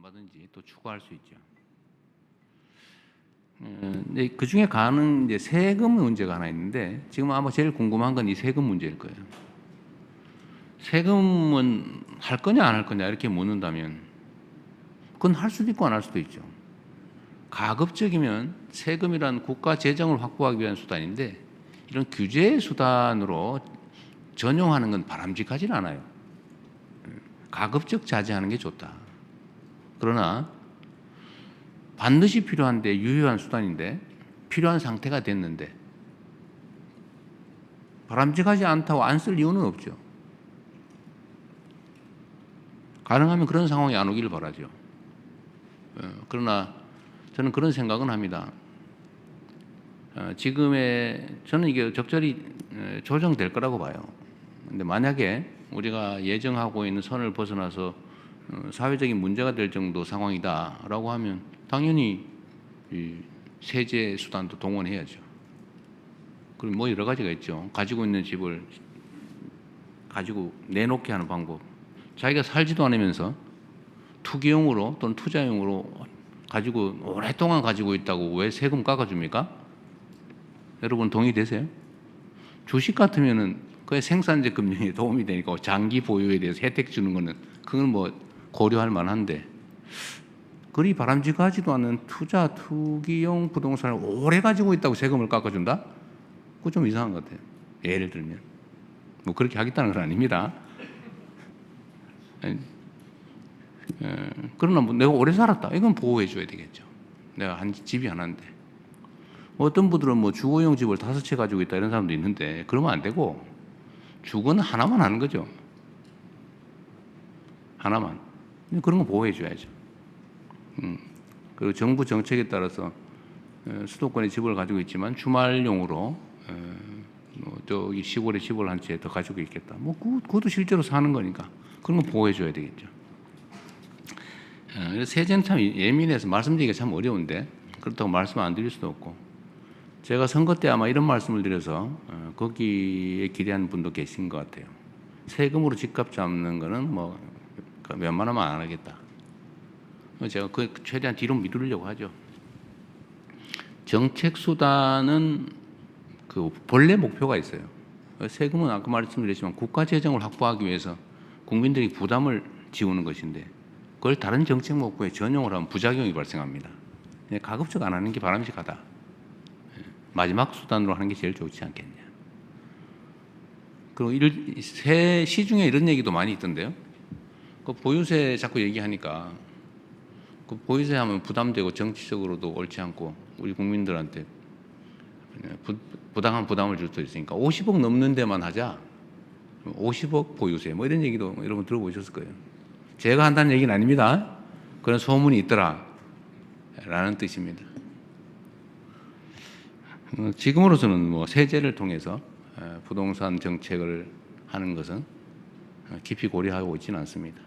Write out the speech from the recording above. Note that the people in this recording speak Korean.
얼마든지 또 추가할 수 있죠. 그 중에 가는 이제 세금 문제가 하나 있는데 지금 아마 제일 궁금한 건 이 세금 문제일 거예요. 세금은 할 거냐 안 할 거냐 이렇게 묻는다면 그건 할 수도 있고 안 할 수도 있죠. 가급적이면 세금이란 국가 재정을 확보하기 위한 수단인데 이런 규제 수단으로 전용하는 건 바람직하진 않아요. 가급적 자제하는 게 좋다. 그러나 반드시 필요한데 유효한 수단인데 필요한 상태가 됐는데 바람직하지 않다고 안 쓸 이유는 없죠. 가능하면 그런 상황이 안 오기를 바라죠. 그러나 저는 그런 생각은 합니다. 저는 이게 적절히 조정될 거라고 봐요. 근데 만약에 우리가 예정하고 있는 선을 벗어나서 사회적인 문제가 될 정도 상황이다라고 하면 당연히 이 세제 수단도 동원해야죠. 그리고 뭐 여러 가지가 있죠. 가지고 있는 집을 가지고 내놓게 하는 방법. 자기가 살지도 않으면서 투기용으로 또는 투자용으로 가지고 오랫동안 가지고 있다고 왜 세금 깎아줍니까? 여러분 동의되세요? 주식 같으면은 그게 생산재 금융에 도움이 되니까 장기 보유에 대해서 혜택 주는 거는 그건 뭐 고려할 만한데 그리 바람직하지도 않은 투기용 부동산을 오래 가지고 있다고 세금을 깎아준다? 그거 좀 이상한 것 같아요. 예를 들면 뭐 그렇게 하겠다는 건 아닙니다. 그러나 뭐 내가 오래 살았다. 이건 보호해 줘야 되겠죠. 내가 한 집이 하나인데. 어떤 분들은 뭐 주거용 집을 5채 가지고 있다 이런 사람도 있는데 그러면 안 되고 주거는 하나만 하는 거죠. 하나만. 그런 거 보호해 줘야죠. 그리고 정부 정책에 따라서 수도권에 집을 가지고 있지만 주말용으로 저기 시골에 집을 한 채 더 가지고 있겠다. 뭐 그것도 실제로 사는 거니까 그런 거 보호해 줘야 되겠죠. 세제는 참 예민해서 말씀드리기가 참 어려운데 그렇다고 말씀 안 드릴 수도 없고 제가 선거 때 아마 이런 말씀을 드려서 거기에 기대하는 분도 계신 것 같아요. 세금으로 집값 잡는 거는 뭐 웬만하면 안 하겠다. 제가 그 최대한 뒤로 미루려고 하죠. 정책 수단은 그 본래 목표가 있어요. 세금은 아까 말씀드렸지만 국가 재정을 확보하기 위해서 국민들이 부담을 지우는 것인데 그걸 다른 정책 목표에 전용을 하면 부작용이 발생합니다. 가급적 안 하는 게 바람직하다. 마지막 수단으로 하는 게 제일 좋지 않겠냐. 그리고 시중에 이런 얘기도 많이 있던데요. 그 보유세 자꾸 얘기하니까 그 보유세 하면 부담되고 정치적으로도 옳지 않고 우리 국민들한테 부당한 부담을 줄 수 있으니까 50억 넘는 데만 하자. 50억 보유세 뭐 이런 얘기도 여러분 들어보셨을 거예요. 제가 한다는 얘기는 아닙니다. 그런 소문이 있더라 라는 뜻입니다. 지금으로서는 뭐 세제를 통해서 부동산 정책을 하는 것은 깊이 고려하고 있지는 않습니다.